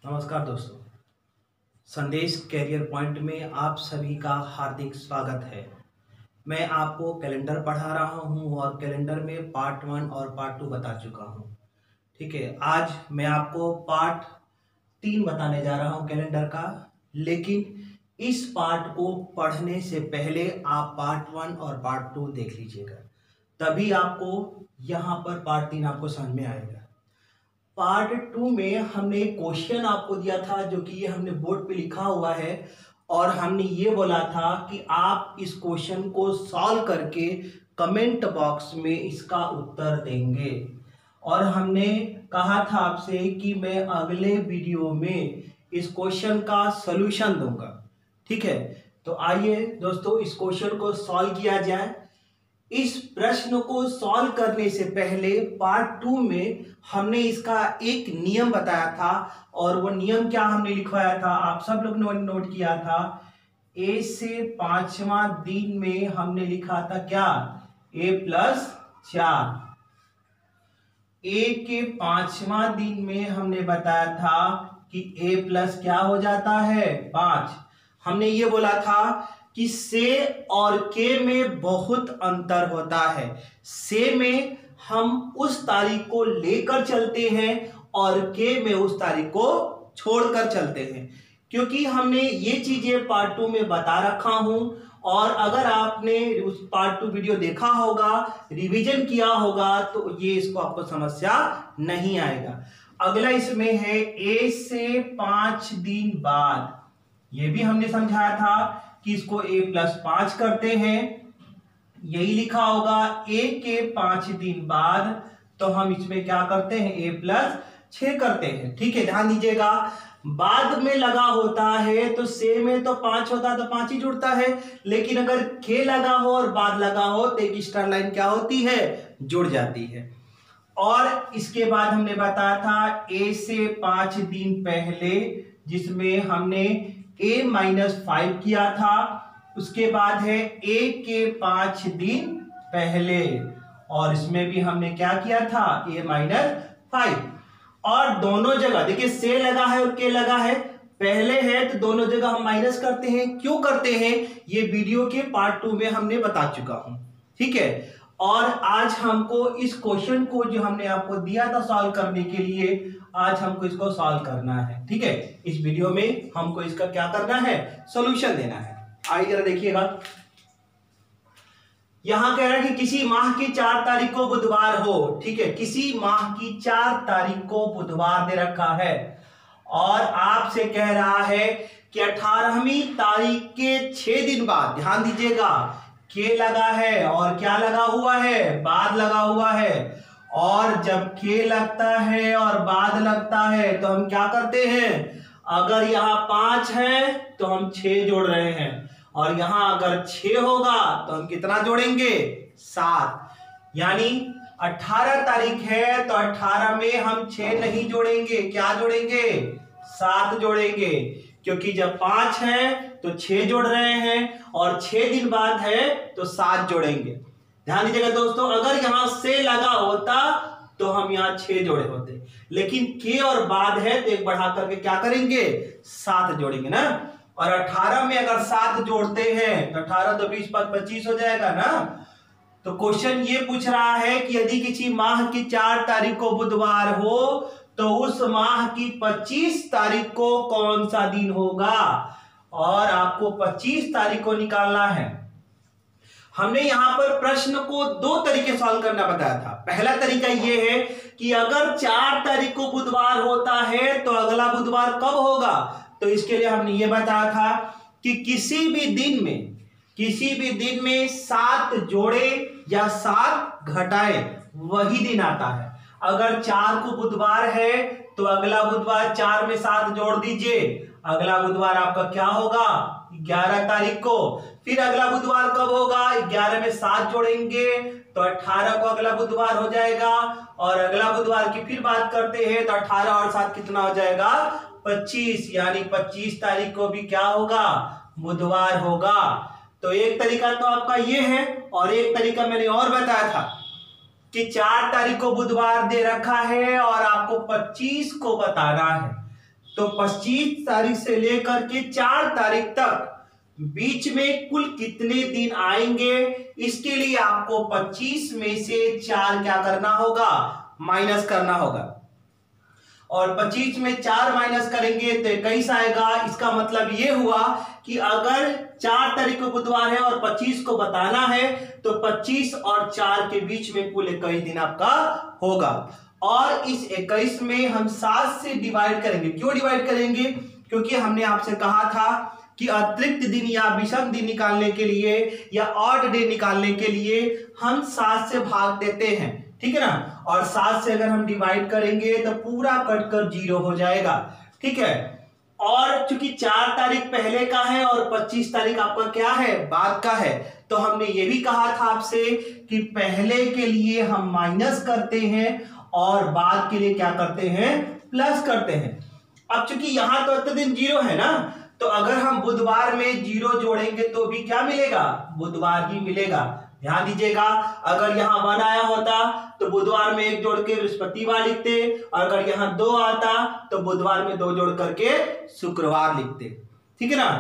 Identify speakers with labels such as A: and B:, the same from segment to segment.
A: नमस्कार दोस्तों, संदेश कैरियर पॉइंट में आप सभी का हार्दिक स्वागत है। मैं आपको कैलेंडर पढ़ा रहा हूं और कैलेंडर में पार्ट 1 और पार्ट 2 बता चुका हूं। ठीक है, आज मैं आपको पार्ट 3 बताने जा रहा हूं कैलेंडर का। लेकिन इस पार्ट को पढ़ने से पहले आप पार्ट 1 और पार्ट 2 देख लीजिएगा, तभी आपको यहाँ पर पार्ट 3 आपको समझ में आएगा। पार्ट 2 में हमने एक क्वेश्चन आपको दिया था, जो कि ये हमने बोर्ड पे लिखा हुआ है, और हमने ये बोला था कि आप इस क्वेश्चन को सॉल्व करके कमेंट बॉक्स में इसका उत्तर देंगे। और हमने कहा था आपसे कि मैं अगले वीडियो में इस क्वेश्चन का सॉल्यूशन दूंगा। ठीक है, तो आइए दोस्तों इस क्वेश्चन को सॉल्व किया जाए। इस प्रश्न को सॉल्व करने से पहले पार्ट 2 में हमने इसका एक नियम बताया था, और वो नियम क्या हमने लिखवाया था, आप सब लोग ने नोट किया था। ए से 5वां दिन में हमने लिखा था क्या, a+4। ए के 5वां दिन में हमने बताया था कि a+ क्या हो जाता है, 5। हमने ये बोला था कि से और के में बहुत अंतर होता है। से में हम उस तारीख को लेकर चलते हैं और के में उस तारीख को छोड़कर चलते हैं, क्योंकि हमने ये चीजें पार्ट 2 में बता रखा हूं। और अगर आपने उस पार्ट 2 वीडियो देखा होगा, रिवीजन किया होगा, तो ये इसको आपको समस्या नहीं आएगा। अगला इसमें है ए से 5 दिन बाद। ये भी हमने समझाया था कि इसको a+5 करते हैं, यही लिखा होगा। a के 5 दिन बाद तो हम इसमें क्या करते हैं, a+6 करते हैं। ठीक है, ध्यान दीजिएगा, बाद में लगा होता है तो से में तो 5 होता है तो 5 ही जुड़ता है, लेकिन अगर के लगा हो और बाद लगा हो तो एक एक्स्ट्रा लाइन क्या होती है, जुड़ जाती है। और इसके बाद हमने बताया था a से 5 दिन पहले, जिसमें हमने a-5 किया था। उसके बाद है a के 5 दिन पहले, और इसमें भी हमने क्या किया था, a-5। और दोनों जगह देखिए से लगा है और के लगा है, पहले है तो दोनों जगह हम माइनस करते हैं। क्यों करते हैं, ये वीडियो के पार्ट 2 में हमने बता चुका हूं। ठीक है, और आज हमको इस क्वेश्चन को जो हमने आपको दिया था सॉल्व करने के लिए, आज हमको इसको सॉल्व करना है। ठीक है, इस वीडियो में हमको इसका क्या करना है, सॉल्यूशन देना है। आइए जरा देखिएगा, यहां कह रहा है कि किसी माह की 4 तारीख को बुधवार हो। ठीक है, किसी माह की 4 तारीख को बुधवार दे रखा है, और आपसे कह रहा है कि 18वीं तारीख के 6 दिन बाद, ध्यान दीजिएगा, के लगा है और क्या लगा हुआ है, बाद लगा हुआ है। और जब के लगता है और बाद लगता है तो हम क्या करते हैं, अगर यहां 5 है तो हम 6 जोड़ रहे हैं, और यहां अगर 6 होगा तो हम कितना जोड़ेंगे, 7। यानी 18 तारीख है तो 18 में हम 6 नहीं जोड़ेंगे, क्या जोड़ेंगे, 7 जोड़ेंगे, क्योंकि जब 5 है तो 6 जोड़ रहे हैं, और 6 दिन बाद है तो 7 जोड़ेंगे। ध्यान दीजिएगा दोस्तों, अगर यहां से लगा होता तो हम यहां 6 जोड़े होते, लेकिन के और बाद है तो एक बढ़ा करके क्या करेंगे, 7 जोड़ेंगे ना। और 18 में अगर 7 जोड़ते हैं तो 18 तो 20 5 25 हो जाएगा ना। तो क्वेश्चन ये पूछ रहा है कि यदि किसी माह की 4 तारीख को बुधवार हो तो उस माह की 25 तारीख को कौन सा दिन होगा, और आपको 25 तारीख को निकालना है। हमने यहां पर प्रश्न को 2 तरीके सॉल्व करना बताया था। पहला तरीका यह है कि अगर 4 तारीख को बुधवार होता है तो अगला बुधवार कब होगा, तो इसके लिए हमने ये बताया था कि किसी भी दिन में 7 जोड़े या 7 घटाए वही दिन आता है। अगर 4 को बुधवार है तो अगला बुधवार 4 में 7 जोड़ दीजिए, अगला बुधवार आपका क्या होगा, 11 तारीख को। फिर अगला बुधवार कब होगा, 11 में 7 जोड़ेंगे तो 18 को अगला बुधवार हो जाएगा, और अगला बुधवार की फिर बात करते हैं तो 18 और 7 कितना हो जाएगा, 25। यानी 25 तारीख को भी क्या होगा, बुधवार होगा। तो एक तरीका तो आपका ये है, और एक तरीका मैंने और बताया था कि 4 तारीख को बुधवार दे रखा है और आपको 25 को बताना है। तो 25 तारीख से लेकर के 4 तारीख तक बीच में कुल कितने दिन आएंगे, इसके लिए आपको 25 में से 4 क्या करना होगा, माइनस करना होगा। और 25 में 4 माइनस करेंगे तो 21 आएगा। इसका मतलब ये हुआ कि अगर 4 तारीख को बुधवार है और 25 को बताना है तो 25 और 4 के बीच में कुल 21 दिन आपका होगा। और इस 21 में हम 7 से डिवाइड करेंगे। क्यों डिवाइड करेंगे, क्योंकि हमने आपसे कहा था कि अतिरिक्त दिन या विषम दिन निकालने के लिए या ऑड डे निकालने के लिए हम 7 से भाग देते हैं, ठीक है ना। और 7 से अगर हम डिवाइड करेंगे तो पूरा कटकर 0 हो जाएगा, ठीक है। और चूंकि 4 तारीख पहले का है और 25 तारीख आपका क्या है, बाद का है, तो हमने ये भी कहा था आपसे कि पहले के लिए हम माइनस करते हैं और बाद के लिए क्या करते हैं, प्लस करते हैं। अब चूंकि यहां तो अतिरिक्त दिन 0 है ना, तो अगर हम बुधवार में 0 जोड़ेंगे तो भी क्या मिलेगा, बुधवार ही मिलेगा। ध्यान दीजिएगा, अगर यहाँ 1 आया होता तो बुधवार में 1 जोड़ के बृहस्पतिवार लिखते, और अगर यहाँ 2 आता तो बुधवार में 2 जोड़ करके शुक्रवार लिखते, ठीक है ना।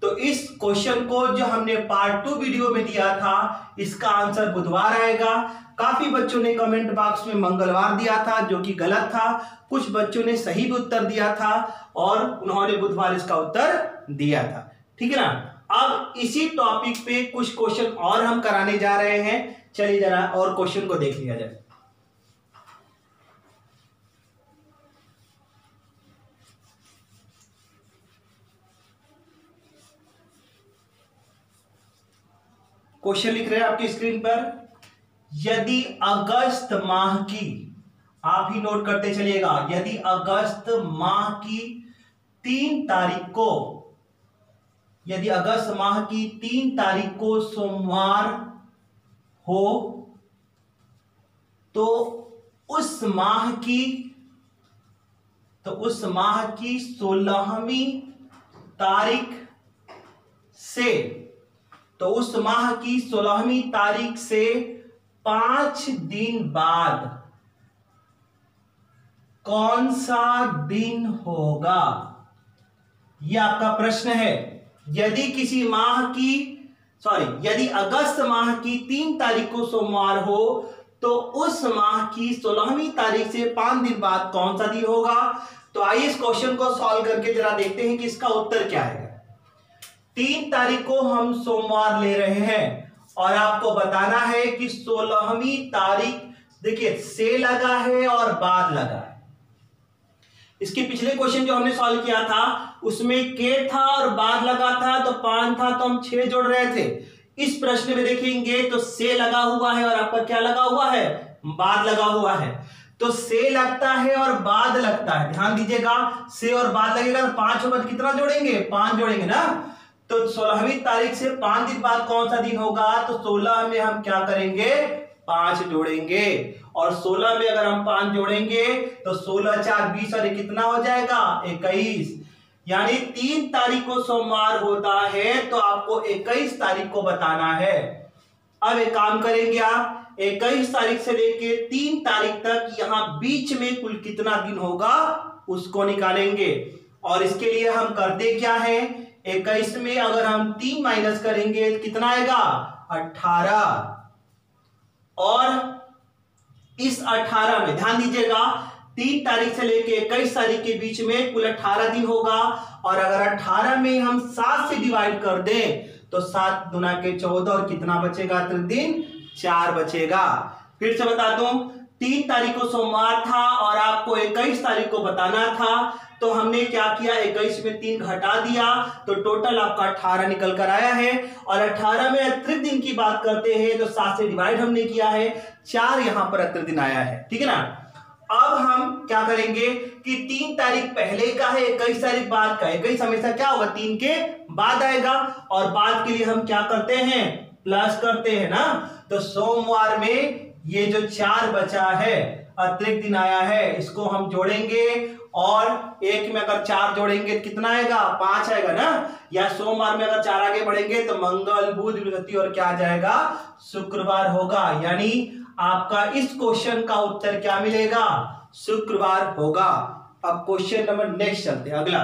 A: तो इस क्वेश्चन को जो हमने पार्ट 2 वीडियो में दिया था, इसका आंसर बुधवार आएगा। काफी बच्चों ने कमेंट बॉक्स में मंगलवार दिया था, जो कि गलत था। कुछ बच्चों ने सही भी उत्तर दिया था और उन्होंने बुधवार इसका उत्तर दिया था, ठीक है ना। अब इसी टॉपिक पे कुछ क्वेश्चन और हम कराने जा रहे हैं। चलिए जरा और क्वेश्चन को देख लिया जाए। क्वेश्चन लिख रहे हैं आपकी स्क्रीन पर, यदि अगस्त माह की, आप ही नोट करते चलिएगा, यदि अगस्त माह की 3 तारीख को, यदि अगस्त माह की 3 तारीख को सोमवार हो तो उस माह की 16वीं तारीख से, तो उस माह की 16वीं तारीख से 5 दिन बाद कौन सा दिन होगा, यह आपका प्रश्न है। यदि किसी माह की, यदि अगस्त माह की 3 तारीख को सोमवार हो तो उस माह की 16वीं तारीख से 5 दिन बाद कौन सा दिन होगा। तो आइए इस क्वेश्चन को सॉल्व करके जरा देखते हैं कि इसका उत्तर क्या है। 3 तारीख को हम सोमवार ले रहे हैं और आपको बताना है कि 16वीं तारीख, देखिए से लगा है और बाद लगा है। इसके पिछले क्वेश्चन जो हमने सॉल्व किया था उसमें के था और बाद लगा था, तो 5 था तो हम 6 जोड़ रहे थे। इस प्रश्न में देखेंगे तो से लगा हुआ है और आपका क्या लगा हुआ है, बाद लगा हुआ है। तो से लगता है और बाद लगता है, ध्यान दीजिएगा, से और बाद लगेगा तो 5 और बाद कितना जोड़ेंगे, 5 जोड़ेंगे ना। तो 16वीं तारीख से 5 दिन बाद कौन सा दिन होगा, तो 16 में हम क्या करेंगे, 5 जोड़ेंगे। और 16 में अगर हम 5 जोड़ेंगे तो 16 4 20 और कितना हो जाएगा, 21। यानी 3 तारीख को सोमवार होता है तो आपको 21 तारीख को बताना है। अब एक काम करेंगे, आप 21 तारीख से लेके 3 तारीख तक यहां बीच में कुल कितना दिन होगा उसको निकालेंगे। और इसके लिए हम करते क्या है, 21 में अगर हम 3 माइनस करेंगे तो कितना आएगा, 18। और इस 18 में ध्यान दीजिएगा 3 तारीख से लेके 21 तारीख के बीच में कुल 18 दिन होगा। और अगर 18 में हम 7 से डिवाइड कर दें तो 7 दूना के 14 और कितना बचेगा, दिन 4 बचेगा। फिर से बता दूं, 3 तारीख को सोमवार था और आपको 21 तारीख को बताना था, तो हमने क्या किया, 21 में 3 घटा दिया तो टोटल आपका 18 निकल कर आया है। और 18 में अतिरिक्त दिन की बात करते हैं तो 7 से डिवाइड हमने किया है, 4 यहां पर अतिरिक्त दिन आया है, ठीक है ना। अब हम क्या करेंगे कि 3 तारीख पहले का है, 21 तारीख बाद का है। 21 हमेशा क्या होगा, 3 के बाद आएगा और बाद के लिए हम क्या करते हैं, प्लस करते हैं ना। तो सोमवार में ये जो 4 बचा है, अतिरिक्त दिन आया है, इसको हम जोड़ेंगे और एक में अगर 4 जोड़ेंगे तो कितना आएगा, 5 आएगा ना। या सोमवार में अगर 4 आगे बढ़ेंगे तो मंगल बुध बृहस्पति और क्या आ जाएगा, शुक्रवार होगा। यानी आपका इस क्वेश्चन का उत्तर क्या मिलेगा, शुक्रवार होगा। अब क्वेश्चन नंबर नेक्स्ट चलते हैं, अगला।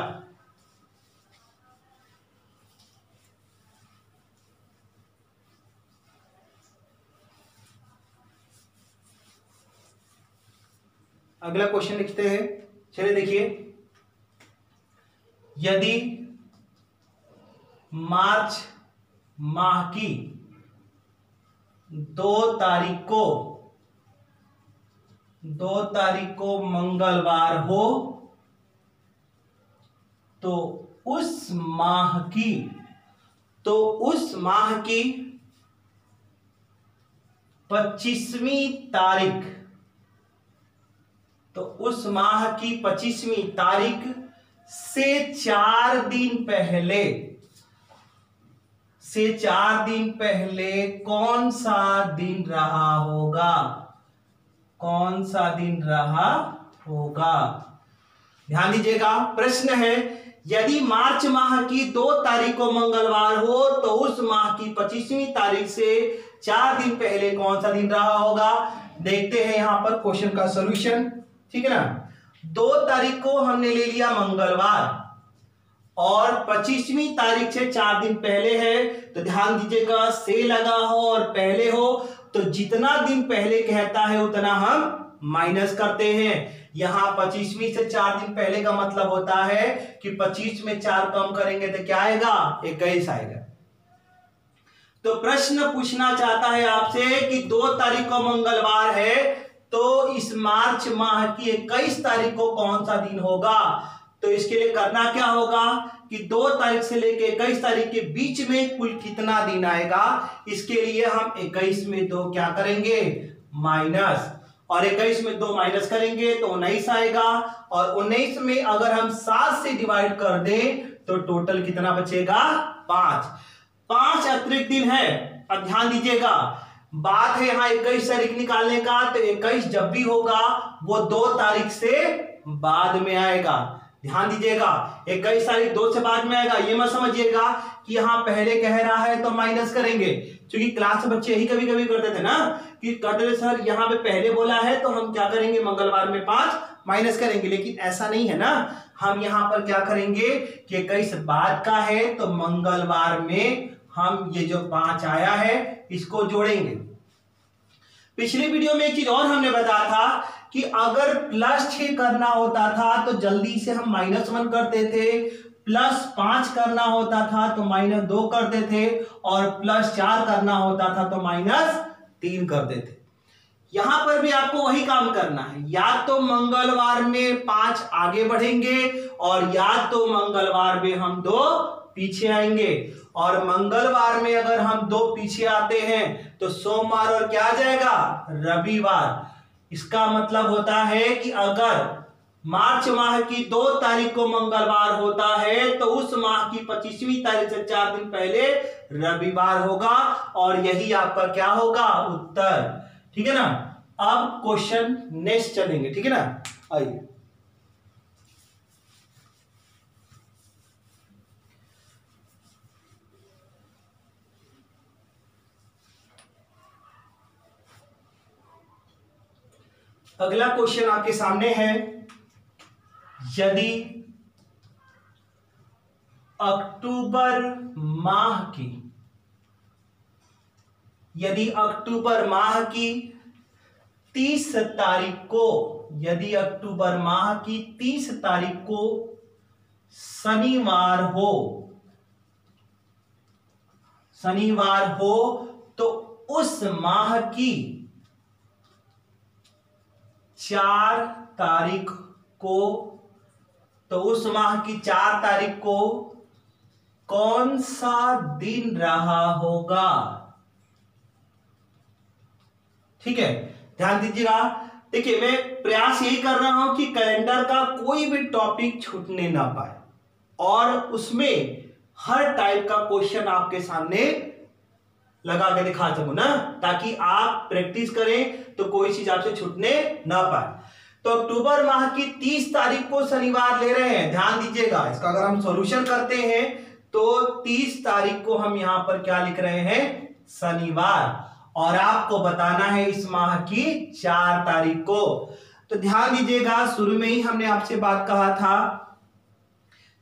A: अगला क्वेश्चन लिखते हैं, चलिए देखिए। यदि मार्च माह की 2 तारीख को मंगलवार हो तो उस माह की 25वीं तारीख, तो उस माह की 25वीं तारीख से 4 दिन पहले कौन सा दिन रहा होगा? कौन सा दिन रहा होगा? ध्यान दीजिएगा, प्रश्न है यदि मार्च माह की 2 तारीख को मंगलवार हो तो उस माह की 25वीं तारीख से 4 दिन पहले कौन सा दिन रहा होगा। देखते हैं यहां पर क्वेश्चन का सॉल्यूशन, ठीक है ना। 2 तारीख को हमने ले लिया मंगलवार और 25वीं तारीख से 4 दिन पहले है, तो ध्यान दीजिएगा से लगा हो और पहले हो तो जितना दिन पहले कहता है उतना हम माइनस करते हैं। यहां 25वीं से 4 दिन पहले का मतलब होता है कि 25 में 4 कम करेंगे तो क्या आएगा? 21 आएगा। तो प्रश्न पूछना चाहता है आपसे कि 2 तारीख को मंगलवार है तो इस मार्च माह की 21 तारीख को कौन सा दिन होगा। तो इसके लिए करना क्या होगा कि 2 तारीख से लेके 21 तारीख के बीच में कुल कितना दिन आएगा, इसके लिए हम 21 में 2 क्या करेंगे? माइनस, और 21 में 2 माइनस करेंगे तो 19 आएगा, और 19 में अगर हम 7 से डिवाइड कर दें तो टोटल कितना बचेगा? 5 अतिरिक्त दिन है। अब ध्यान दीजिएगा, बात है यहां 21 तारीख निकालने का, तो 21 जब भी होगा वो 2 तारीख से बाद में आएगा। ध्यान दीजिएगा, 21 तारीख 2 से बाद में आएगा। ये मत समझिएगा कि यहां पहले कह रहा है तो माइनस करेंगे, क्योंकि क्लास में बच्चे यही कभी कभी करते थे ना कि कहते सर यहाँ पे पहले बोला है तो हम क्या करेंगे? मंगलवार में 5 माइनस करेंगे, लेकिन ऐसा नहीं है ना। हम यहां पर क्या करेंगे कि 21 बाद का है तो मंगलवार में हम ये जो 5 आया है इसको जोड़ेंगे। पिछली वीडियो में एक चीज और हमने बताया था कि अगर +6 करना होता था तो जल्दी से हम -1 करते थे, +5 करना होता था तो -2 करते थे, और +4 करना होता था तो -3 करते थे। यहां पर भी आपको वही काम करना है, या तो मंगलवार में 5 आगे बढ़ेंगे और या तो मंगलवार में हम 2 पीछे आएंगे। और मंगलवार में अगर हम 2 पीछे आते हैं तो सोमवार और क्या आ जाएगा? रविवार। इसका मतलब होता है कि अगर मार्च माह की 2 तारीख को मंगलवार होता है तो उस माह की 25वीं तारीख से 4 दिन पहले रविवार होगा, और यही आपका क्या होगा? उत्तर। ठीक है ना। अब क्वेश्चन नेक्स्ट चलेंगे, ठीक है ना। आइए, अगला क्वेश्चन आपके सामने है। यदि अक्टूबर माह की 30 तारीख को, यदि अक्टूबर माह की 30 तारीख को शनिवार हो तो उस माह की 4 तारीख को कौन सा दिन रहा होगा। ठीक है, ध्यान दीजिएगा। देखिए, मैं प्रयास यही कर रहा हूं कि कैलेंडर का कोई भी टॉपिक छूटने ना पाए और उसमें हर टाइप का क्वेश्चन आपके सामने लगा के दिखा सकूं ना, ताकि आप प्रैक्टिस करें तो कोई चीज आपसे छूटने ना पाए। तो अक्टूबर माह की 30 तारीख को शनिवार ले रहे हैं, ध्यान दीजिएगा। इसका अगर हम सॉल्यूशन करते हैं तो 30 तारीख को हम यहां पर क्या लिख रहे हैं? शनिवार। और आपको बताना है इस माह की 4 तारीख को। तो ध्यान दीजिएगा, शुरू में ही हमने आपसे बात कहा था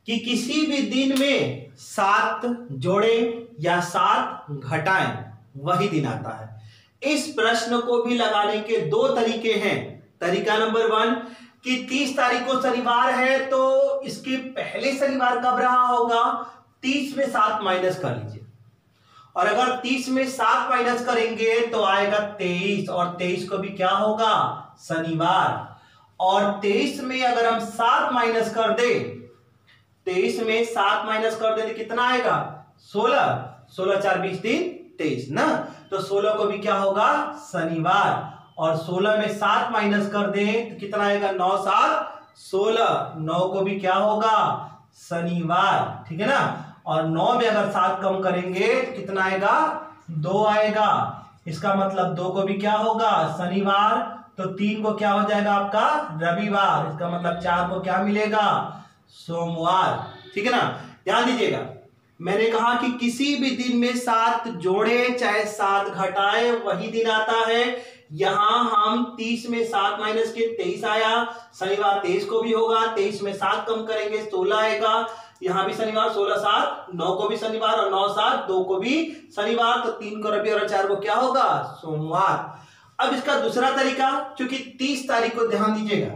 A: कि किसी भी दिन में 7 जोड़े या 7 घटाएं वही दिन आता है। इस प्रश्न को भी लगाने के 2 तरीके हैं। तरीका नंबर 1 कि 30 तारीख को शनिवार है तो इसके पहले शनिवार कब रहा होगा, 30 में 7 माइनस कर लीजिए, और अगर 30 में 7 माइनस करेंगे तो आएगा 23, और 23 को भी क्या होगा, शनिवार। और 23 में अगर हम 7 माइनस कर दे, 23 में 7 माइनस कर दे तो कितना आएगा, 16, 16 4 20 3 23 ना, तो 16 को भी क्या होगा, शनिवार। और 16 में 7 माइनस कर दें तो कितना आएगा, 9 7 16, 9 को भी क्या होगा, शनिवार, ठीक है ना। और 9 में अगर 7 कम करेंगे तो कितना आएगा, 2 आएगा। इसका मतलब 2 को भी क्या होगा, शनिवार, तो 3 को क्या हो जाएगा आपका, रविवार। इसका मतलब 4 को क्या मिलेगा, सोमवार, ठीक है ना। ध्यान दीजिएगा, मैंने कहा कि किसी भी दिन में 7 जोड़े चाहे 7 घटाए वही दिन आता है। यहां हम 30 में 7 माइनस के 23 आया, शनिवार 23 को भी होगा, 23 में 7 कम करेंगे 16 आएगा, यहां भी शनिवार, 16 7 9 को भी शनिवार, और 9 7 2 को भी शनिवार, तो 3 को रविवार और 4 को क्या होगा, सोमवार। अब इसका दूसरा तरीका, क्योंकि 30 तारीख को ध्यान दीजिएगा,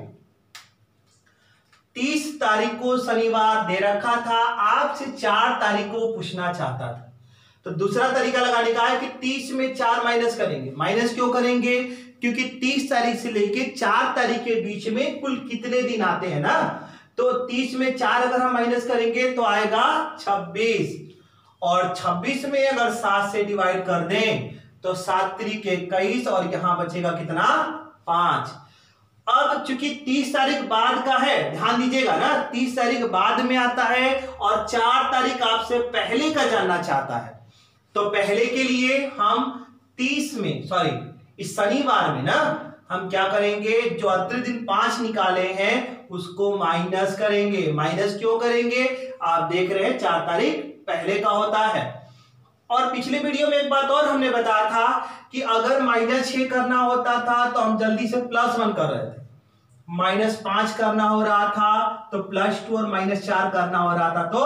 A: 30 तारीख को शनिवार दे रखा था, आपसे 4 तारीख को पूछना चाहता था, तो दूसरा तरीका लगाने का है कि 30 में 4 माइनस करेंगे। माइनस क्यों करेंगे, क्योंकि 30 तारीख से लेके 4 तारीख के बीच में कुल कितने दिन आते हैं ना, तो 30 में 4 अगर हम माइनस करेंगे तो आएगा 26, और 26 में अगर 7 से डिवाइड कर दें तो 7 त्रिक 21, और यहां बचेगा कितना, 5। अब चूंकि 30 तारीख बाद का है, ध्यान दीजिएगा ना, 30 तारीख बाद में आता है और 4 तारीख आपसे पहले का जानना चाहता है, तो पहले के लिए हम 30 में, सॉरी इस शनिवार में ना, हम क्या करेंगे, जो अतिरिक्त दिन 5 निकाले हैं उसको माइनस करेंगे। माइनस क्यों करेंगे, आप देख रहे हैं 4 तारीख पहले का होता है। और पिछले वीडियो में एक बात और हमने बताया था कि अगर -6 करना होता था तो हम जल्दी से +1 कर रहे थे, -5 करना हो रहा था तो +2, और -4 करना हो रहा था तो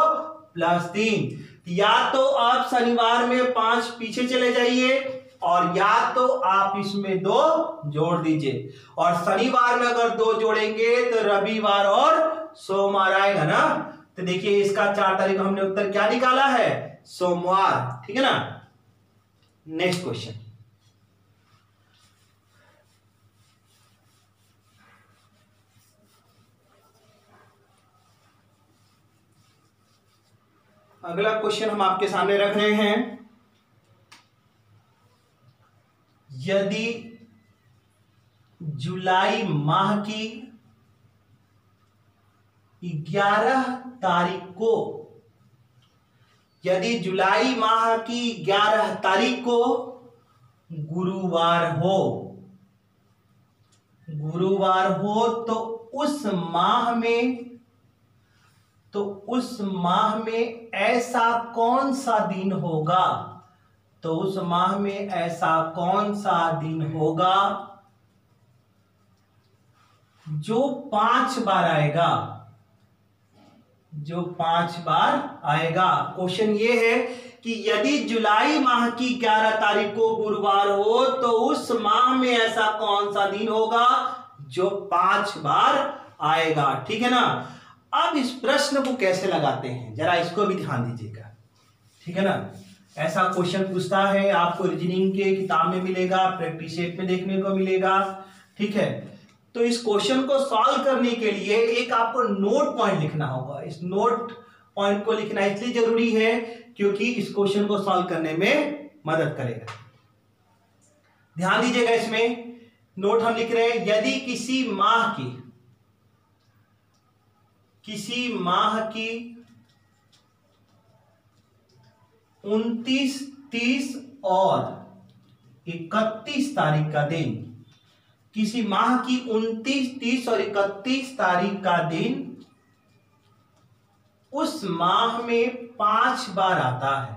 A: +3। या तो आप शनिवार में 5 पीछे चले जाइए, और या तो आप इसमें 2 जोड़ दीजिए, और शनिवार में अगर 2 जोड़ेंगे तो रविवार और सोमवार आएगा ना। तो देखिए इसका 4 तारीख हमने उत्तर क्या निकाला है, सोमवार, ठीक है ना। नेक्स्ट क्वेश्चन, अगला क्वेश्चन हम आपके सामने रख रहे हैं, यदि जुलाई माह की 11 तारीख को, यदि जुलाई माह की 11 तारीख को गुरुवार हो, तो उस माह में ऐसा कौन सा दिन होगा, तो उस माह में ऐसा कौन सा दिन होगा जो 5 बार आएगा, जो 5 बार आएगा। क्वेश्चन ये है कि यदि जुलाई माह की 11 तारीख को गुरुवार हो तो उस माह में ऐसा कौन सा दिन होगा जो 5 बार आएगा, ठीक है ना। अब इस प्रश्न को कैसे लगाते हैं जरा इसको भी ध्यान दीजिएगा, ठीक है ना। ऐसा क्वेश्चन पूछता है, आपको रीजनिंग के किताब में मिलेगा, प्रैक्टिस सेट में देखने को मिलेगा, ठीक है। तो इस क्वेश्चन को सॉल्व करने के लिए एक आपको नोट पॉइंट लिखना होगा। इस नोट पॉइंट को लिखना इसलिए जरूरी है क्योंकि इस क्वेश्चन को सॉल्व करने में मदद करेगा। ध्यान दीजिएगा, इसमें नोट हम लिख रहे हैं, यदि किसी माह की 29, 30 और 31 तारीख का दिन, किसी माह की 29, 30 और 31 तारीख का दिन उस माह में 5 बार आता है,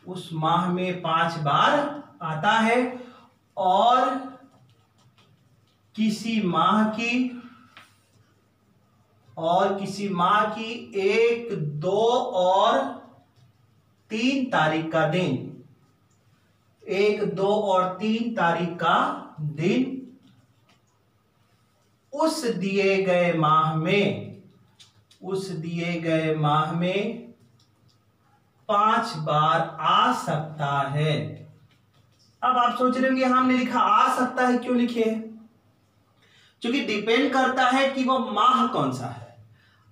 A: उस माह में 5 बार आता है, और किसी माह की 1, 2 और 3 तारीख का दिन, 1, 2 और 3 तारीख का दिन उस दिए गए माह में 5 बार आ सकता है। अब आप सोच रहे होंगे हमने लिखा आ सकता है, क्यों लिखे? क्योंकि डिपेंड करता है कि वो माह कौन सा है।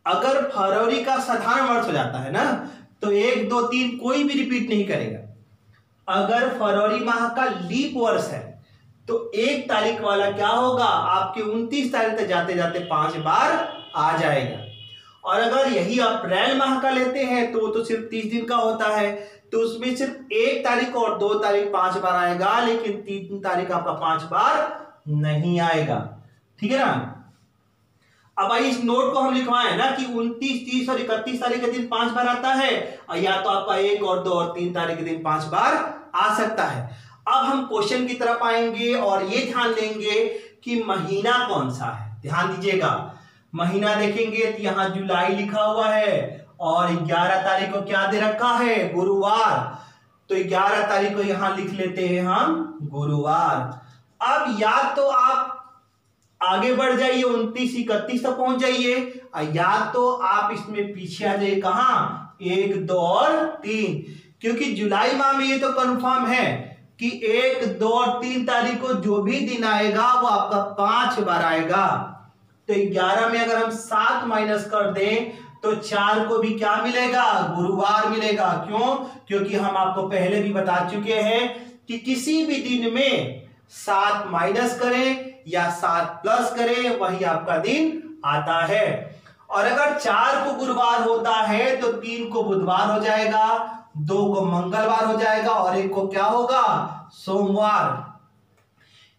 A: अगर फरवरी का साधारण वर्ष हो जाता है ना, तो 1, 2, 3 कोई भी रिपीट नहीं करेगा। अगर फरवरी माह का लीप वर्ष है तो 1 तारीख वाला क्या होगा, आपके 29 तारीख तक जाते जाते 5 बार आ जाएगा। और अगर यही अप्रैल माह का लेते हैं तो वो तो सिर्फ 30 दिन का होता है, तो उसमें सिर्फ 1 तारीख और 2 तारीख 5 बार आएगा, लेकिन 3 तारीख आपका 5 बार नहीं आएगा। ठीक है ना। अब भाई इस नोट को हम लिखवाएं ना कि 29, 30 और 31 तारीख के दिन 5 बार आता है, और या तो आपका 1 और 2 और 3 तारीख के दिन 5 बार आ सकता है। अब हम क्वेश्चन की तरफ आएंगे और ये ध्यान देंगे कि महीना कौन सा है। ध्यान दीजिएगा, महीना देखेंगे तो यहां जुलाई लिखा हुआ है और 11 तारीख को क्या दे रखा है, गुरुवार। तो 11 तारीख को यहां लिख लेते हैं हम गुरुवार। अब या तो आप आगे बढ़ जाइए 29, 31 तक पहुंच जाइए, या तो आप इसमें पीछे आ जाइए, कहां, 1, 2 और 3, क्योंकि जुलाई माह में ये तो कंफर्म है कि 1, 2 और 3 तारीख को जो भी दिन आएगा वो आपका 5 बार आएगा। तो 11 में अगर हम 7 माइनस कर दें तो 4 को भी क्या मिलेगा, गुरुवार मिलेगा। क्यों? क्योंकि हम आपको पहले भी बता चुके हैं कि किसी भी दिन में 7 माइनस करें या 7 प्लस करें, वही आपका दिन आता है। और अगर 4 को गुरुवार होता है तो 3 को बुधवार हो जाएगा, 2 को मंगलवार हो जाएगा और 1 को क्या होगा, सोमवार।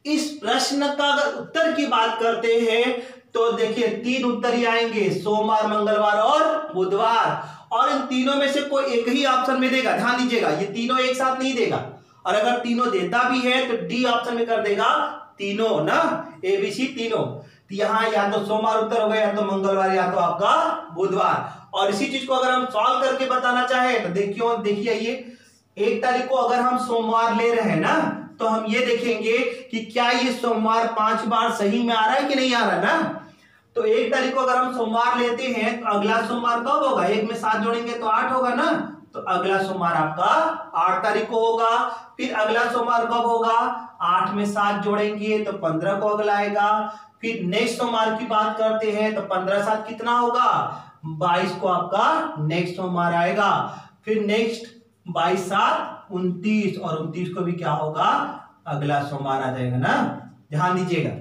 A: इस प्रश्न का अगर उत्तर की बात करते हैं तो देखिए 3 उत्तर ही आएंगे, सोमवार, मंगलवार और बुधवार। और इन तीनों में से कोई एक ही ऑप्शन में देगा। ध्यान दीजिएगा, ये तीनों एक साथ नहीं देगा, और अगर तीनों देता भी है तो डी ऑप्शन में कर देगा तीनों ना, ABC तीनों। तो यहां या तो सोमवार उत्तर होगा, या तो मंगलवार, या तो आपका बुधवार। और इसी चीज को अगर हम सॉल्व करके बताना चाहें तो देखिए ये 1 तारीख को अगर हम सोमवार ले रहे हैं ना, तो हम ये देखेंगे कि क्या ये सोमवार 5 बार सही में आ रहा है कि नहीं आ रहा है ना। तो 1 तारीख को अगर हम सोमवार लेते हैं तो अगला सोमवार कब होगा, 1 में 7 जोड़ेंगे तो 8 होगा ना, तो अगला सोमवार आपका 8 तारीख को होगा। फिर अगला सोमवार कब होगा, 8 में 7 जोड़ेंगे तो 15 को अगला आएगा। फिर नेक्स्ट सोमवार की बात करते हैं तो 15 7 कितना होगा, 22 को आपका नेक्स्ट सोमवार आएगा। फिर नेक्स्ट 22 7 29, और 29 को भी क्या होगा, अगला सोमवार आ जाएगा ना। ध्यान दीजिएगा,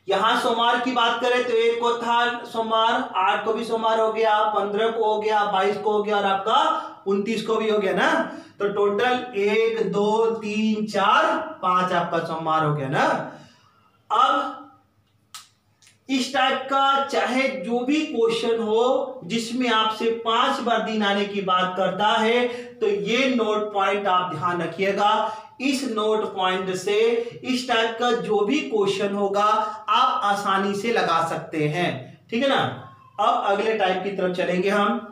A: यहां सोमवार की बात करें तो 1 को था सोमवार, 8 को भी सोमवार हो गया, 15 को हो गया, 22 को हो गया और आपका 29 को भी हो गया ना। तो टोटल 1 2 3 4 5 आपका सोमवार हो गया ना। अब इस टाइप का चाहे जो भी क्वेश्चन हो जिसमें आपसे 5 बार दिन आने की बात करता है, तो ये नोट पॉइंट आप ध्यान रखिएगा। इस नोट पॉइंट से इस टाइप का जो भी क्वेश्चन होगा आप आसानी से लगा सकते हैं। ठीक है ना। अब अगले टाइप की तरफ चलेंगे हम।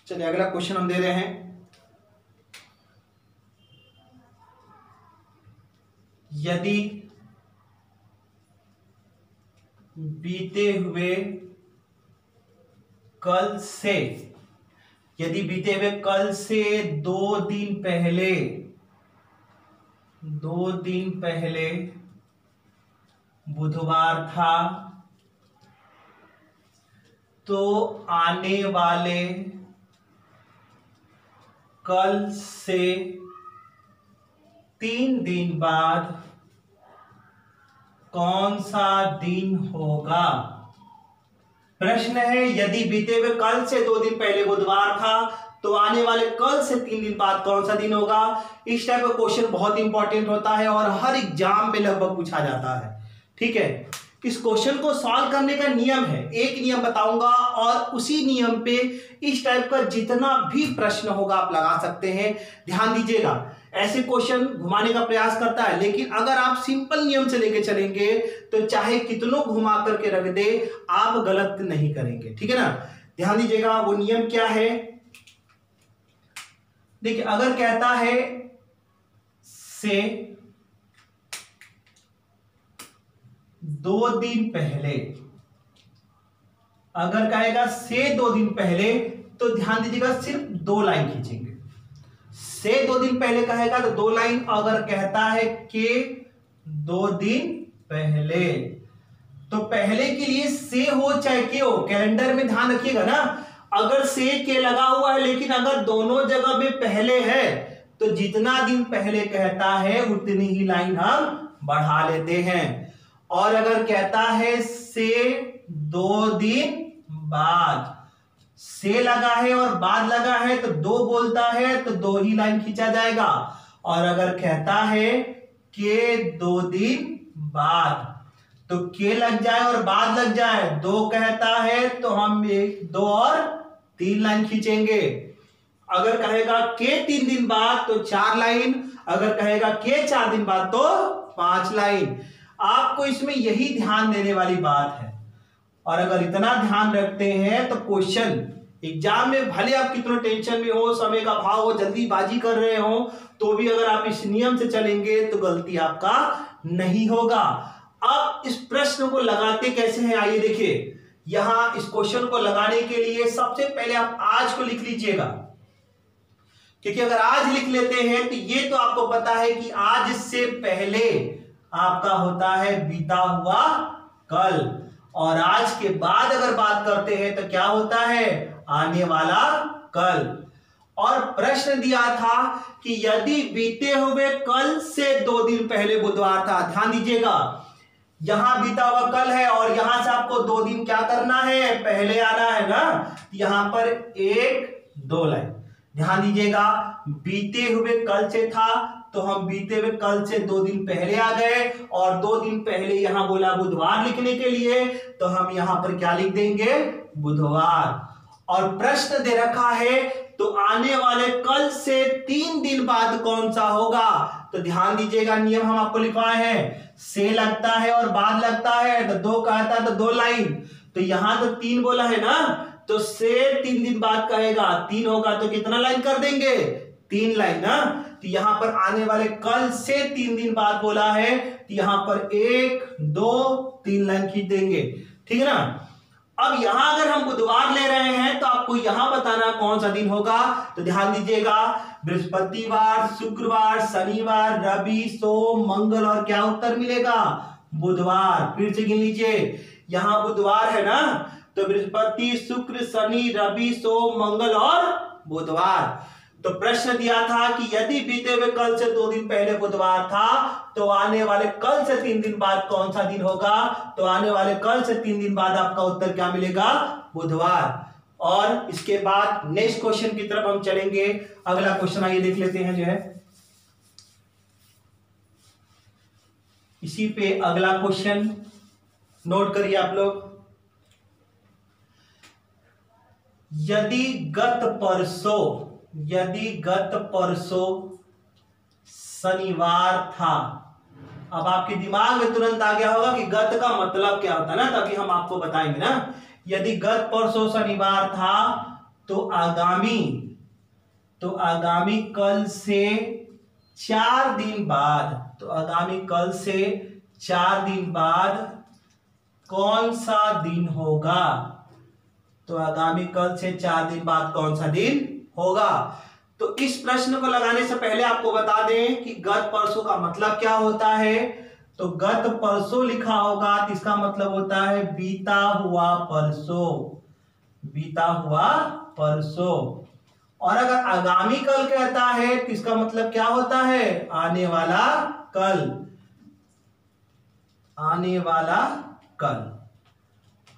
A: चलिए अगला क्वेश्चन हम दे रहे हैं, यदि बीते हुए कल से 2 दिन पहले बुधवार था, तो आने वाले कल से 3 दिन बाद कौन सा दिन होगा। प्रश्न है, यदि बीते हुए कल से 2 दिन पहले बुधवार था तो आने वाले कल से 3 दिन बाद कौन सा दिन होगा। इस टाइप का क्वेश्चन बहुत इंपॉर्टेंट होता है और हर एग्जाम में लगभग पूछा जाता है। ठीक है, इस क्वेश्चन को सॉल्व करने का नियम है, एक नियम बताऊंगा और उसी नियम पे इस टाइप का जितना भी प्रश्न होगा आप लगा सकते हैं। ध्यान दीजिएगा, ऐसे क्वेश्चन घुमाने का प्रयास करता है, लेकिन अगर आप सिंपल नियम से लेके चलेंगे तो चाहे कितनों घुमा करके रख दे आप गलत नहीं करेंगे, ठीक है ना। ध्यान दीजिएगा, वो नियम क्या है। देखिए, अगर कहता है से 2 दिन पहले, अगर कहेगा से 2 दिन पहले तो ध्यान दीजिएगा सिर्फ 2 लाइन खींचेंगे। से 2 दिन पहले कहेगा तो 2 लाइन। अगर कहता है कि 2 दिन पहले, तो पहले के लिए से हो चाहे के हो, कैलेंडर में ध्यान रखिएगा ना, अगर से के लगा हुआ है लेकिन अगर दोनों जगह में पहले है तो जितना दिन पहले कहता है उतनी ही लाइन हम बढ़ा लेते हैं। और अगर कहता है से 2 दिन बाद, से लगा है और बाद लगा है तो 2 बोलता है तो 2 ही लाइन खींचा जाएगा। और अगर कहता है के 2 दिन बाद तो के लग जाए और बाद लग जाए, 2 कहता है तो हम 1 2 और 3 लाइन खींचेंगे। अगर कहेगा के 3 दिन बाद तो 4 लाइन, अगर कहेगा के 4 दिन बाद तो 5 लाइन। आपको इसमें यही ध्यान देने वाली बात है, और अगर इतना ध्यान रखते हैं तो क्वेश्चन एग्जाम में भले आप कितना टेंशन में हो, समय का भाव हो, जल्दीबाजी कर रहे हो, तो भी अगर आप इस नियम से चलेंगे तो गलती आपका नहीं होगा। अब इस प्रश्न को लगाते कैसे हैं, आइए देखिए। यहां इस क्वेश्चन को लगाने के लिए सबसे पहले आप आज को लिख लीजिएगा, क्योंकि अगर आज लिख लेते हैं तो ये तो आपको पता है कि आज से पहले आपका होता है बीता हुआ कल, और आज के बाद अगर बात करते हैं तो क्या होता है, आने वाला कल। और प्रश्न दिया था कि यदि बीते हुए कल से 2 दिन पहले बुधवार था, ध्यान दीजिएगा, यहां बीता हुआ कल है और यहां से आपको 2 दिन क्या करना है, पहले आना है ना। यहां पर 1 2 लाइन। ध्यान दीजिएगा, बीते हुए कल से था तो हम बीते हुए कल से 2 दिन पहले आ गए, और 2 दिन पहले यहां बोला बुधवार लिखने के लिए, तो हम यहां पर क्या लिख देंगे, बुधवार। और प्रश्न दे रखा है तो आने वाले कल से 3 दिन बाद कौन सा होगा, तो ध्यान दीजिएगा, नियम हम आपको लिखवाए हैं, से लगता है और बाद लगता है तो 2 कहता है तो 2 लाइन। तो यहां तो 3 बोला है ना, तो से 3 दिन बाद कहेगा 3 होगा तो कितना लाइन कर देंगे, 3 लाइन ना। तो यहां पर आने वाले कल से 3 दिन बाद बोला है तो यहां पर 1 2 3 लाइन खींच देंगे, ठीक है ना। अब यहां अगर हम बुधवार ले रहे हैं तो आपको यहां बताना कौन सा दिन होगा, तो ध्यान दीजिएगा, बृहस्पतिवार, शुक्रवार, शनिवार, रवि, सोम, मंगल, और क्या उत्तर मिलेगा, बुधवार। फिर से गिन लीजिए, यहां बुधवार है ना, तो बृहस्पति, शुक्र, शनि, रवि, सोम, मंगल और बुधवार। तो प्रश्न दिया था कि यदि बीते हुए कल से 2 दिन पहले बुधवार था तो आने वाले कल से 3 दिन बाद कौन सा दिन होगा, तो आने वाले कल से 3 दिन बाद आपका उत्तर क्या मिलेगा, बुधवार। और इसके बाद नेक्स्ट क्वेश्चन की तरफ हम चलेंगे। अगला क्वेश्चन आइए देख लेते हैं, जो है इसी पे अगला क्वेश्चन नोट करिए आप लोग। यदि गत परसों शनिवार था, अब आपके दिमाग में तुरंत आ गया होगा कि गत का मतलब क्या होता है ना, तभी हम आपको बताएंगे ना। यदि गत परसों शनिवार था तो आगामी कल से 4 दिन बाद, तो आगामी कल से 4 दिन बाद कौन सा दिन होगा, तो आगामी कल से 4 दिन बाद कौन सा दिन होगा। तो इस प्रश्न को लगाने से पहले आपको बता दें कि गत परसों का मतलब क्या होता है। तो गत परसों लिखा होगा तो इसका मतलब होता है बीता हुआ परसों। और अगर आगामी कल कहता है तो इसका मतलब क्या होता है, आने वाला कल।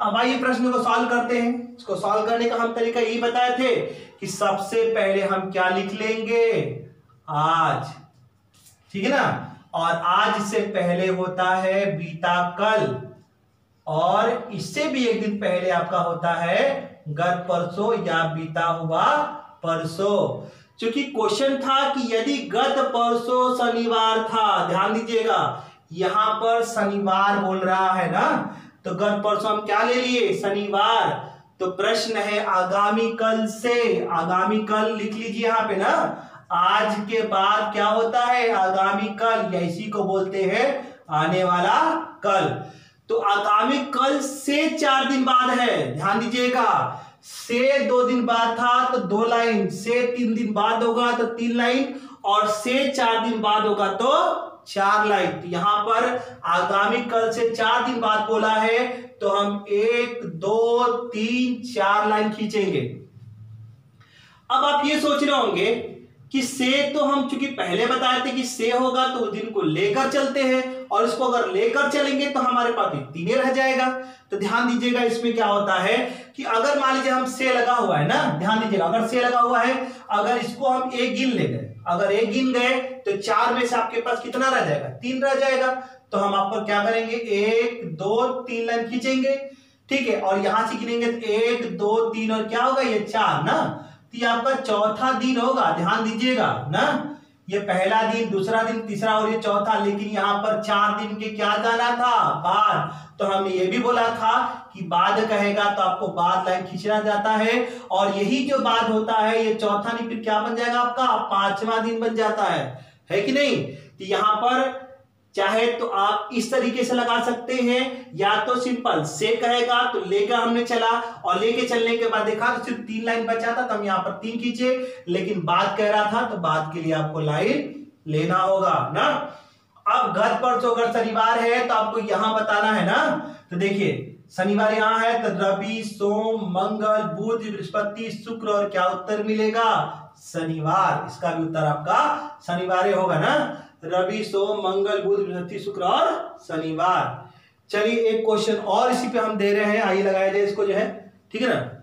A: अब आइए प्रश्न को सॉल्व करते हैं। इसको सॉल्व करने का हम तरीका यही बताए थे कि सबसे पहले हम क्या लिख लेंगे, आज, ठीक है ना। और आज से पहले होता है बीता कल, और इससे भी एक दिन पहले आपका होता है गत परसों या बीता हुआ परसों। क्योंकि क्वेश्चन था कि यदि गत परसों शनिवार था, ध्यान दीजिएगा यहां पर शनिवार बोल रहा है ना, तो गत परसों हम क्या ले लिए, शनिवार। तो प्रश्न है आगामी कल से, आगामी कल लिख लीजिए यहां पे ना, आज के बाद क्या होता है आगामी कल, या इसी को बोलते हैं आने वाला कल। तो आगामी कल से 4 दिन बाद है, ध्यान दीजिएगा, से 2 दिन बाद था तो 2 लाइन, से 3 दिन बाद होगा तो 3 लाइन, और से 4 दिन बाद होगा तो 4 लाइन। तो यहां पर आगामी कल से 4 दिन बाद बोला है, तो हम 1 2 3 4 लाइन खींचेंगे। अब आप ये सोच रहे होंगे कि से तो हम चूंकि पहले बताए थे कि से होगा तो उस दिन को लेकर चलते हैं, और इसको अगर लेकर चलेंगे तो हमारे पास 3 रह जाएगा। तो ध्यान दीजिएगा इसमें क्या होता है कि अगर मान लीजिए हम से लगा हुआ है ना, ध्यान दीजिएगा अगर से लगा हुआ है, अगर इसको हम एक गिन ले गए, अगर एक गिन गए तो 4 में से आपके पास कितना रह जाएगा, 3 रह जाएगा। तो हम आपको क्या करेंगे 1 2 3 लाइन खींचेंगे, ठीक है, और यहां से गिनेंगे तो 1 2 3 और क्या होगा ये 4 ना, तो ये आपका चौथा दिन होगा, ध्यान दीजिएगा ना, ये पहला दिन, दूसरा दिन, तीसरा और ये चौथा। लेकिन यहाँ पर 4 दिन के क्या जाना था, बाद। तो हमने ये भी बोला था कि बाद कहेगा तो आपको बाद लाइन खींचना जाता है, और यही जो बाद होता है ये चौथा नहीं फिर क्या बन जाएगा आपका 5वां दिन बन जाता है कि नहीं। तो यहाँ पर चाहे तो आप इस तरीके से लगा सकते हैं, या तो सिंपल से कहेगा तो लेकर हमने चला, और लेके चलने के बाद देखा तो सिर्फ 3 लाइन बचा था तो हम यहाँ पर 3 खींचे, लेकिन बाद कह रहा था तो बाद के लिए आपको लाइन लेना होगा ना। अब गत परसों अगर शनिवार है तो आपको यहां बताना है ना, तो देखिए शनिवार यहां है तो रवि सोम मंगल बुध बृहस्पति शुक्र, और क्या उत्तर मिलेगा शनिवार। इसका भी उत्तर आपका शनिवार होगा ना, रवि सोम मंगल बुध बृहस्पति शुक्र और शनिवार। चलिए एक क्वेश्चन और इसी पे हम दे रहे हैं, आइए लगाया जाए इसको जो है, ठीक है ना।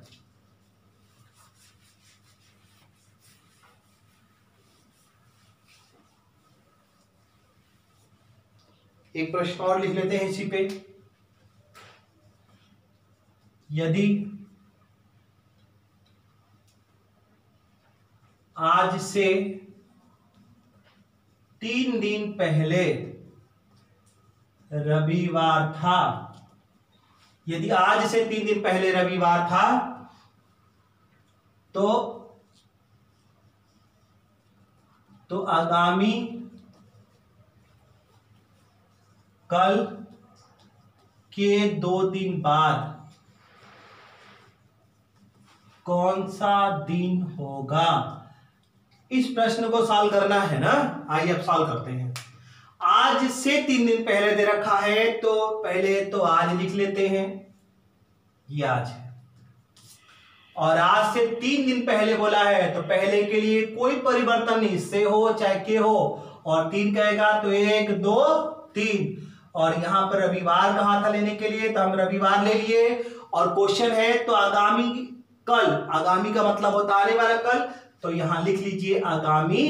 A: एक प्रश्न और लिख लेते हैं इसी पे, यदि आज से 3 दिन पहले रविवार था, यदि आज से 3 दिन पहले रविवार था तो आगामी कल के 2 दिन बाद कौन सा दिन होगा। इस प्रश्न को सॉल्व करना है ना, आइए अब सॉल्व करते हैं। आज से 3 दिन पहले दे रखा है तो पहले तो आज लिख लेते हैं, ये आज है, और आज से 3 दिन पहले बोला है तो पहले के लिए कोई परिवर्तन नहीं, से हो चाहे के हो, और 3 कहेगा तो 1 2 3, और यहां पर रविवार कहा था लेने के लिए तो हम रविवार ले लिए। और क्वेश्चन है तो आगामी कल, आगामी का मतलब होता आने वाला कल, तो यहां लिख लीजिए आगामी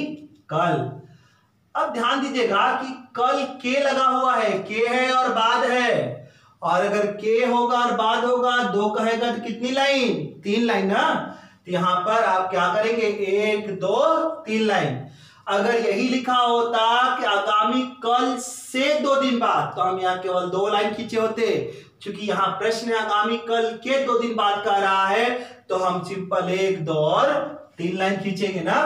A: कल। अब ध्यान दीजिएगा कि कल के लगा हुआ है, के है और बाद है, और अगर के होगा और बाद होगा 2 कहेगा तो कितनी लाइन, 3 लाइन ना। तो यहां पर आप क्या करेंगे 1 2 3 लाइन। अगर यही लिखा होता कि आगामी कल से 2 दिन बाद तो हम यहाँ केवल 2 लाइन खींचे होते, क्योंकि यहाँ प्रश्न आगामी कल के 2 दिन बाद कह रहा है तो हम सिंपल 1 2 और 3 लाइन खींचेंगे ना।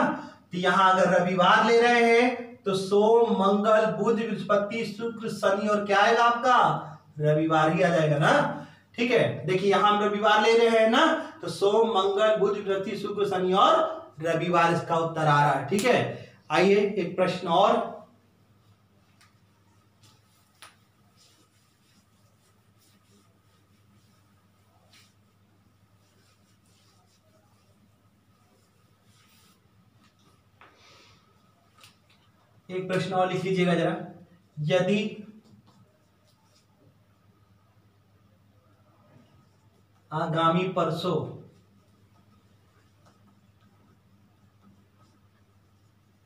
A: तो यहां अगर रविवार ले रहे हैं तो सोम मंगल बुध बृहस्पति शुक्र शनि, और क्या आएगा आपका रविवार ही आ जाएगा ना, ठीक है। देखिए यहां हम रविवार ले रहे हैं ना, तो सोम मंगल बुध बृहस्पति शुक्र शनि और रविवार इसका उत्तर आ रहा है, ठीक है। आइए एक प्रश्न और, एक प्रश्न और लिख लीजिएगा जरा, यदि आगामी परसों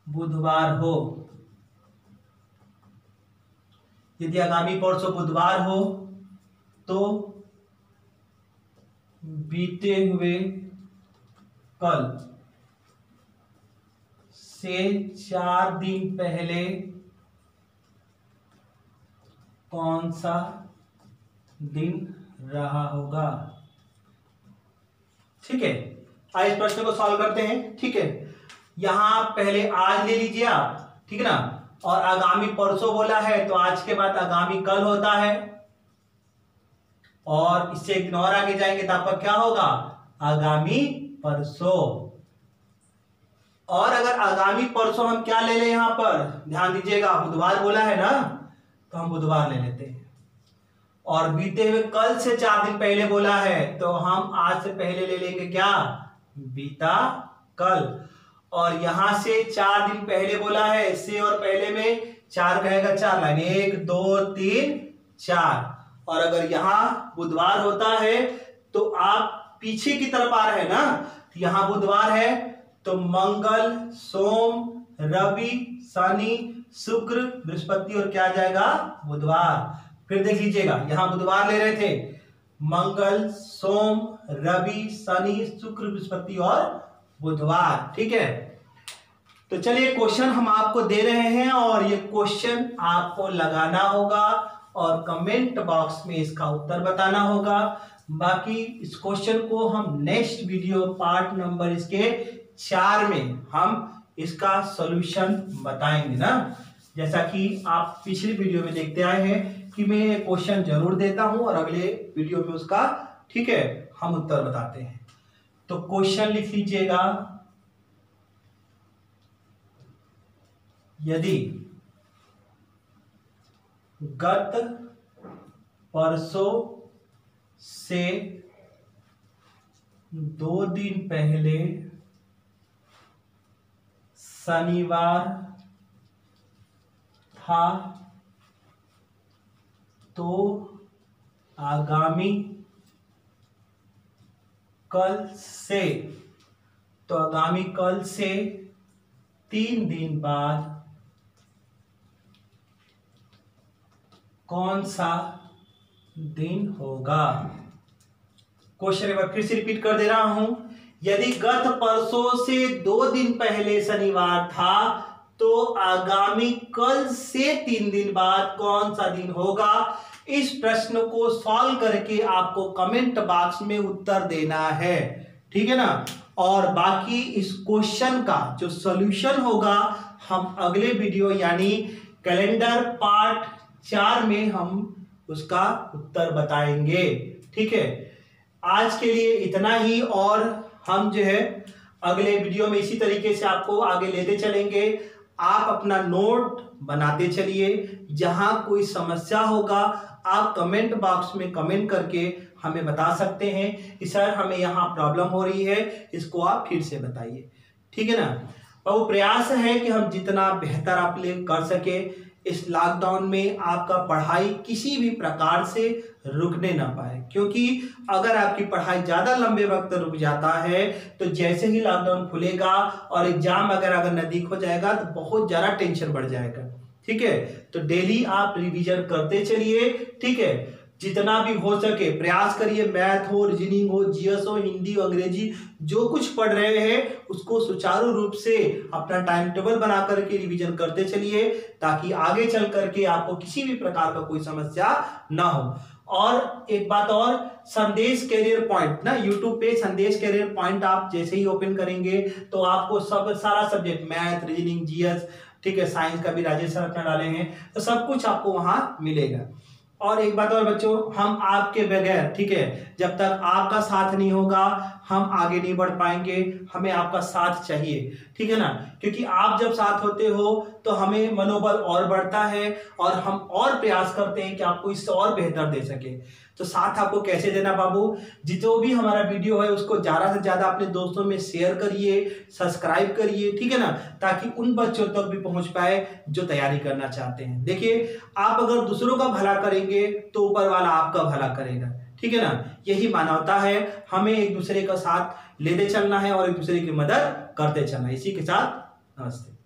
A: बुधवार हो, यदि आगामी परसों बुधवार हो तो बीते हुए कल से 4 दिन पहले कौन सा दिन रहा होगा। ठीक है, आइए इस प्रश्न को सॉल्व करते हैं। ठीक है, यहां पहले आज ले लीजिए आप, ठीक है ना, और आगामी परसों बोला है तो आज के बाद आगामी कल होता है, और इससे एक दिन और आगे जाएंगे तो आपका क्या होगा, आगामी परसों। और अगर आगामी परसों हम क्या ले लें, यहां पर ध्यान दीजिएगा, बुधवार बोला है ना, तो हम बुधवार ले लेते हैं। और बीते हुए कल से 4 दिन पहले बोला है तो हम आज से पहले ले लेंगे क्या, बीता कल। और यहां से 4 दिन पहले बोला है, इससे और पहले में 4 कहेगा 4 लाइन, 1 2 3 4। और अगर यहां बुधवार होता है तो आप पीछे की तरफ आ रहे हैं ना, तो यहां बुधवार है तो मंगल सोम रवि शनि शुक्र बृहस्पति और क्या आ जाएगा, बुधवार। फिर देख लीजिएगा, यहां बुधवार ले रहे थे, मंगल सोम रवि शनि शुक्र बृहस्पति और बुधवार। ठीक है, तो चलिए क्वेश्चन हम आपको दे रहे हैं और ये क्वेश्चन आपको लगाना होगा और कमेंट बॉक्स में इसका उत्तर बताना होगा। बाकी इस क्वेश्चन को हम नेक्स्ट वीडियो पार्ट नंबर इसके 4 में हम इसका सॉल्यूशन बताएंगे ना। जैसा कि आप पिछली वीडियो में देखते आए हैं कि मैं क्वेश्चन जरूर देता हूं और अगले वीडियो में उसका, ठीक है, हम उत्तर बताते हैं। तो क्वेश्चन लिख लीजिएगा, यदि गत परसों से 2 दिन पहले शनिवार था तो आगामी कल से 3 दिन बाद कौन सा दिन होगा। क्वेश्चन एक बार फिर से रिपीट कर दे रहा हूं, यदि गत परसों से 2 दिन पहले शनिवार था तो आगामी कल से 3 दिन बाद कौन सा दिन होगा। इस प्रश्न को सॉल्व करके आपको कमेंट बॉक्स में उत्तर देना है, ठीक है ना। और बाकी इस क्वेश्चन का जो सॉल्यूशन होगा हम अगले वीडियो यानी कैलेंडर पार्ट 4 में हम उसका उत्तर बताएंगे। ठीक है, आज के लिए इतना ही और हम जो है अगले वीडियो में इसी तरीके से आपको आगे लेते चलेंगे। आप अपना नोट बनाते चलिए, जहां कोई समस्या होगा आप कमेंट बॉक्स में कमेंट करके हमें बता सकते हैं कि सर हमें यहाँ प्रॉब्लम हो रही है, इसको आप फिर से बताइए, ठीक है ना। और वो प्रयास है कि हम जितना बेहतर आप लोग कर सके। इस लॉकडाउन में आपका पढ़ाई किसी भी प्रकार से रुकने ना पाए, क्योंकि अगर आपकी पढ़ाई ज्यादा लंबे वक्त रुक जाता है तो जैसे ही लॉकडाउन खुलेगा और एग्जाम अगर नजदीक हो जाएगा तो बहुत ज्यादा टेंशन बढ़ जाएगा। ठीक है, तो डेली आप रिवीजन करते चलिए। ठीक है, जितना भी हो सके प्रयास करिए, मैथ हो, रीजनिंग हो, जीएस हो, हिंदी हो, अंग्रेजी, जो कुछ पढ़ रहे हैं उसको सुचारू रूप से अपना टाइम टेबल बना करके रिवीजन करते चलिए, ताकि आगे चल करके आपको किसी भी प्रकार का कोई समस्या ना हो। और एक बात और, संदेश कैरियर पॉइंट ना यूट्यूब पे संदेश कैरियर पॉइंट आप जैसे ही ओपन करेंगे तो आपको सारा सब्जेक्ट मैथ, रीजनिंग, जीएस, ठीक है, साइंस का भी राजेश सर अपना डाले हैं, तो सब कुछ आपको वहां मिलेगा। और एक बात और बच्चों, हम आपके बगैर, ठीक है, जब तक आपका साथ नहीं होगा हम आगे नहीं बढ़ पाएंगे। हमें आपका साथ चाहिए, ठीक है ना, क्योंकि आप जब साथ होते हो तो हमें मनोबल और बढ़ता है और हम और प्रयास करते हैं कि आपको इससे और बेहतर दे सके। तो साथ आपको कैसे देना बाबू, जो भी हमारा वीडियो है उसको ज्यादा से ज्यादा अपने दोस्तों में शेयर करिए, सब्सक्राइब करिए, ठीक है ना, ताकि उन बच्चों तक भी पहुंच पाए जो तैयारी करना चाहते हैं। देखिए, आप अगर दूसरों का भला करेंगे तो ऊपर वाला आपका भला करेगा, ठीक है ना। यही मानवता है, हमें एक दूसरे का साथ लेते चलना है और एक दूसरे की मदद करते चलना है। इसी के साथ नमस्ते।